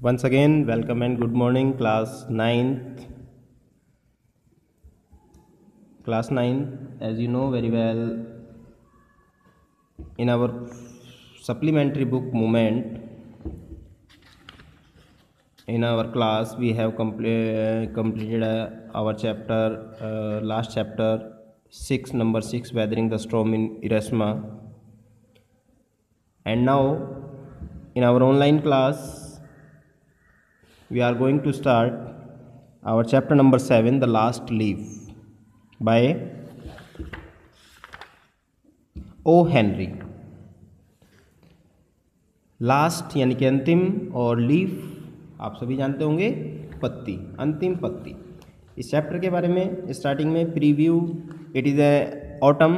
Once again, welcome and good morning, class 9th. Class 9, as you know very well, in our supplementary book Movement, in our class we have completed our chapter, last chapter 6, number 6, Weathering the Storm in Erasmus. And now, in our online class, we are going to start our chapter number 7, The Last Leaf, by O. Henry. Last यानी कि अंतिम, और leaf आप सभी जानते होंगे पत्ती, अंतिम पत्ती। इस चैप्टर के बारे में स्टार्टिंग में preview, it is a autumn,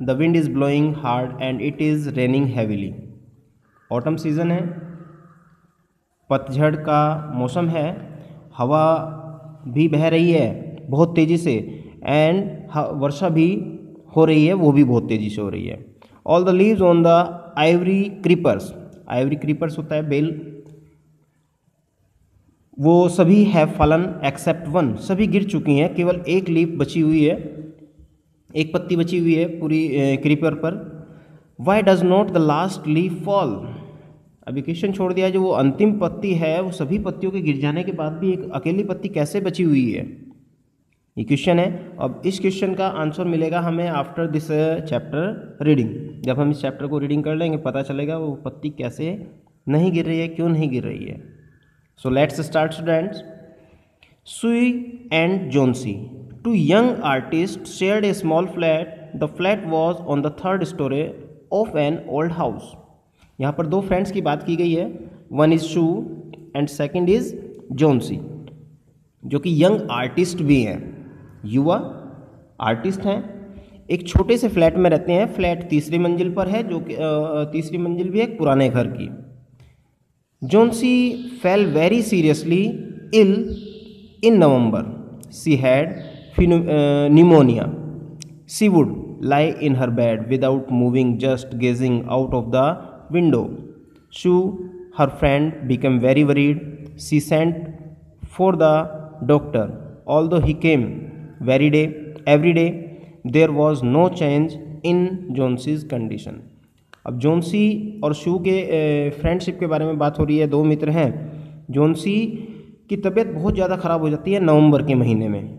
the wind is blowing hard and it is raining heavily. Autumn season है, पतझड़ का मौसम है, हवा भी बह रही है बहुत तेज़ी से एंड वर्षा भी हो रही है, वो भी बहुत तेज़ी से हो रही है। All the leaves on the Ivory creepers, Ivory creepers होता है बेल, वो सभी हैव फलन एक्सेप्ट वन, सभी गिर चुकी हैं, केवल एक लीफ बची हुई है, एक पत्ती बची हुई है पूरी क्रीपर पर। Why does not the last leaf fall, अभी क्वेश्चन छोड़ दिया, जो वो अंतिम पत्ती है वो सभी पत्तियों के गिर जाने के बाद भी एक अकेली पत्ती कैसे बची हुई है, ये क्वेश्चन है। अब इस क्वेश्चन का आंसर मिलेगा हमें आफ्टर दिस चैप्टर रीडिंग। जब हम इस चैप्टर को रीडिंग कर लेंगे पता चलेगा वो पत्ती कैसे नहीं गिर रही है, क्यों नहीं गिर रही है। So let's start students. Sue and Johnsy, two young artist, shared a small flat. The flat was on the third storey of an old house. यहाँ पर दो फ्रेंड्स की बात की गई है, one is Sue and second is Johnsy, जो कि यंग आर्टिस्ट भी हैं, युवा आर्टिस्ट हैं। एक छोटे से फ्लैट में रहते हैं, फ्लैट तीसरी मंजिल पर है, जो कि तीसरी मंजिल भी है एक पुराने घर की। Johnsy fell very seriously ill in November, she had pneumonia. She would lie in her bed without moving, just gazing out of the window. Shoo, her friend, became very worried. She sent for the doctor. Although he came every day, there was no change in जोन्सी's condition. अब जोन्सी और शू के friendship के बारे में बात हो रही है, दो मित्र हैं। जोन्सी की तबीयत बहुत ज़्यादा ख़राब हो जाती है नवंबर के महीने में,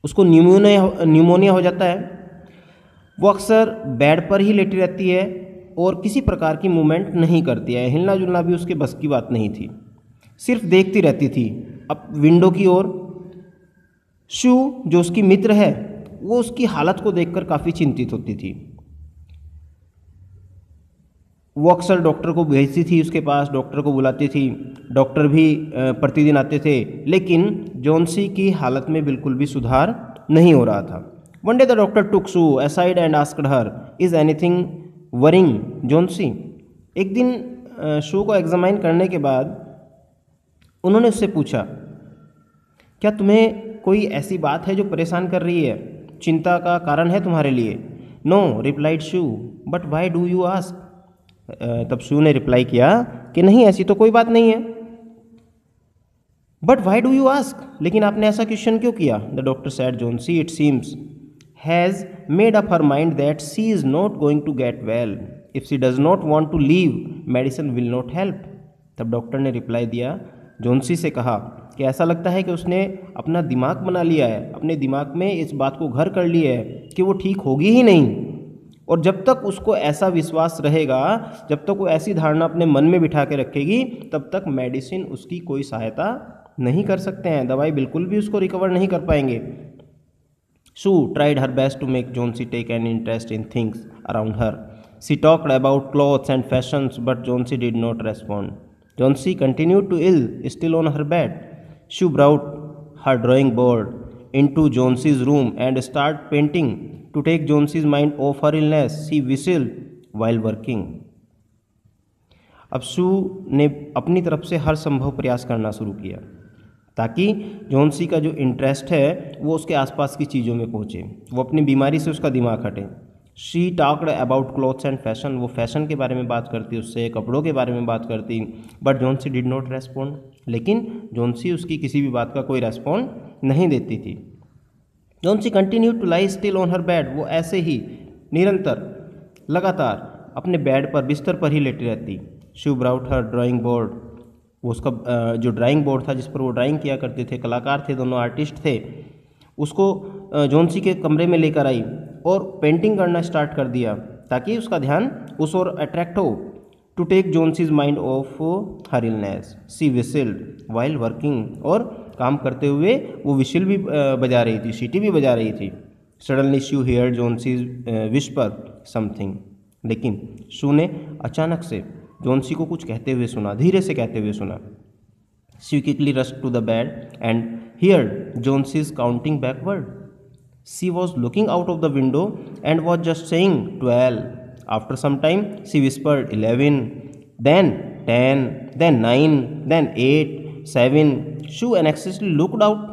उसको न्यूमोनिया हो जाता है। वो अक्सर बेड पर ही लेटी रहती है और किसी प्रकार की मूवमेंट नहीं करती है, हिलना जुलना भी उसके बस की बात नहीं थी, सिर्फ देखती रहती थी अब विंडो की ओर। शू, जो उसकी मित्र है, वो उसकी हालत को देखकर काफ़ी चिंतित होती थी। वो अक्सर डॉक्टर को भेजती थी उसके पास, डॉक्टर को बुलाती थी, डॉक्टर भी प्रतिदिन आते थे, लेकिन जोन्सी की हालत में बिल्कुल भी सुधार नहीं हो रहा था। One day the doctor took Sue aside and asked her, is anything worrying Johnsy. एक दिन शू को एग्जामाइन करने के बाद उन्होंने उससे पूछा, क्या तुम्हें कोई ऐसी बात है जो परेशान कर रही है, चिंता का कारण है तुम्हारे लिए? No, replied she, but why do you ask. तब शू ने रिप्लाई किया कि नहीं, ऐसी तो कोई बात नहीं है। But why do you ask, लेकिन आपने ऐसा क्वेश्चन क्यों किया? The doctor said, Johnsy it seems has made up her mind that she is not going to get well. If she does not want to live, medicine will not help. तब doctor ने reply दिया, Johnsy से कहा कि ऐसा लगता है कि उसने अपना दिमाग बना लिया है, अपने दिमाग में इस बात को घर कर लिया है कि वो ठीक होगी ही नहीं, और जब तक उसको ऐसा विश्वास रहेगा, जब तक वो ऐसी धारणा अपने मन में बिठा के रखेगी, तब तक मेडिसिन उसकी कोई सहायता नहीं कर सकते हैं, दवाई बिल्कुल भी उसको रिकवर नहीं कर पाएंगे। Sue tried her best to make Johnsy take an interest in things around her. She talked about clothes and fashions, but Johnsy did not respond. Jonesy continued to ill, still on her bed. She brought her drawing board into Jonesy's room and started painting to take Jonesy's mind off her illness. She whistled while working. अब शू ने अपनी तरफ से हर संभव प्रयास करना शुरू किया ताकि जोन्सी का जो इंटरेस्ट है वो उसके आसपास की चीज़ों में पहुँचे, वो अपनी बीमारी से उसका दिमाग हटे। She talked about clothes and fashion, वो फैशन के बारे में बात करती उससे, कपड़ों के बारे में बात करती, but Johnsy did not respond, लेकिन जॉन्सी उसकी किसी भी बात का कोई रेस्पॉन्ड नहीं देती थी। Johnsy continue to lie still on her bed, वो ऐसे ही निरंतर लगातार अपने बेड पर, बिस्तर पर ही लेटी रहती। She brought her drawing board, वो उसका जो ड्राइंग बोर्ड था जिस पर वो ड्राइंग किया करते थे, कलाकार थे, दोनों आर्टिस्ट थे, उसको जॉन्सी के कमरे में लेकर आई और पेंटिंग करना स्टार्ट कर दिया ताकि उसका ध्यान उस ओर अट्रैक्ट हो। To take Johnsy's mind off her illness, she whistled while working, और काम करते हुए वो विशिल भी बजा रही थी, सीटी भी बजा रही थी। सडनली शू हेयर जॉन्सीज विस्पर समथिंग, लेकिन शू ने अचानक से जॉन्सी को कुछ कहते हुए सुना, धीरे से कहते हुए सुना। She quickly rushed to the bed and heard Johnsy's counting backward. She was looking out of the window and was just saying 12. After some time she whispered 11, then 10, then 9, then 8, 7. Shoo anxiously looked out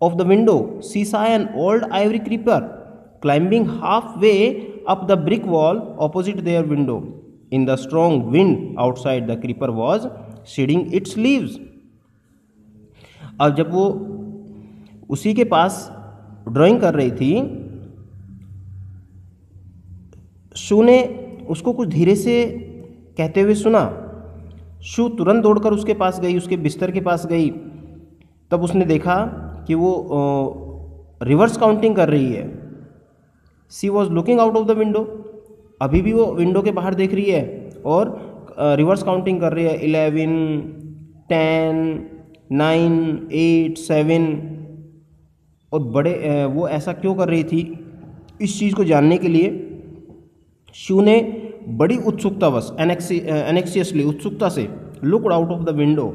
of the window. She saw an old ivory creeper climbing halfway up the brick wall opposite their window. In the strong wind outside, the creeper was shedding its leaves. अब जब वो उसी के पास drawing कर रही थी, शू ने उसको कुछ धीरे से कहते हुए सुना। शू तुरंत दौड़कर उसके पास गई, उसके बिस्तर के पास गई। तब उसने देखा कि वो रिवर्स काउंटिंग कर रही है। She was looking out of the window, अभी भी वो विंडो के बाहर देख रही है और रिवर्स काउंटिंग कर रही है। 11, 10, 9, 8, 7। और बड़े वो ऐसा क्यों कर रही थी, इस चीज़ को जानने के लिए शू ने बड़ी उत्सुकतावश, एनेक्सियसली, उत्सुकता से, looked out of the window,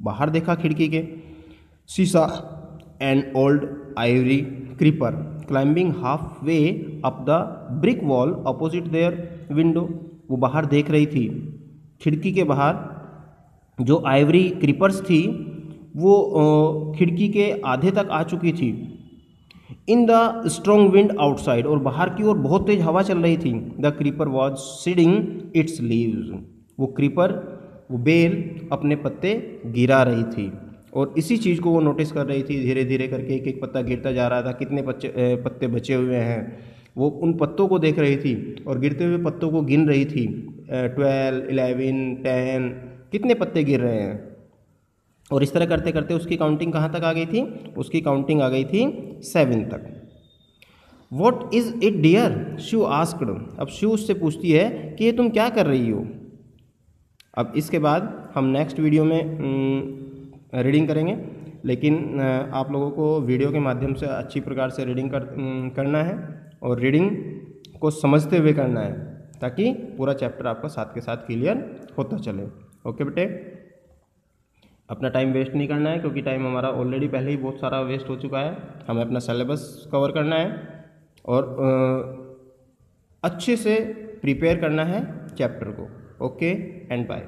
बाहर देखा खिड़की के। She saw an old ivory creeper climbing half way up the brick wall opposite their window. वो बाहर देख रही थी, खिड़की के बाहर जो आइवरी क्रीपर्स थी वो खिड़की के आधे तक आ चुकी थी। In the strong wind outside, और बाहर की ओर बहुत तेज हवा चल रही थी। The creeper was seeding it's leaves, वो क्रीपर, वो बेल अपने पत्ते गिरा रही थी और इसी चीज़ को वो नोटिस कर रही थी। धीरे धीरे करके एक एक पत्ता गिरता जा रहा था, कितने पत्ते बचे हुए हैं, वो उन पत्तों को देख रही थी और गिरते हुए पत्तों को गिन रही थी। 12, 11, 10, कितने पत्ते गिर रहे हैं। और इस तरह करते करते उसकी काउंटिंग कहाँ तक आ गई थी, उसकी काउंटिंग आ गई थी 7 तक। What is it dear, she asked. अब शू उससे पूछती है कि ये तुम क्या कर रही हो। अब इसके बाद हम नेक्स्ट वीडियो में रीडिंग करेंगे, लेकिन आप लोगों को वीडियो के माध्यम से अच्छी प्रकार से रीडिंग करना है और रीडिंग को समझते हुए करना है ताकि पूरा चैप्टर आपका साथ के साथ क्लियर होता चले। ओके बेटे, अपना टाइम वेस्ट नहीं करना है क्योंकि टाइम हमारा ऑलरेडी पहले ही बहुत सारा वेस्ट हो चुका है। हमें अपना सिलेबस कवर करना है और अच्छे से प्रिपेयर करना है चैप्टर को। Okay and bye.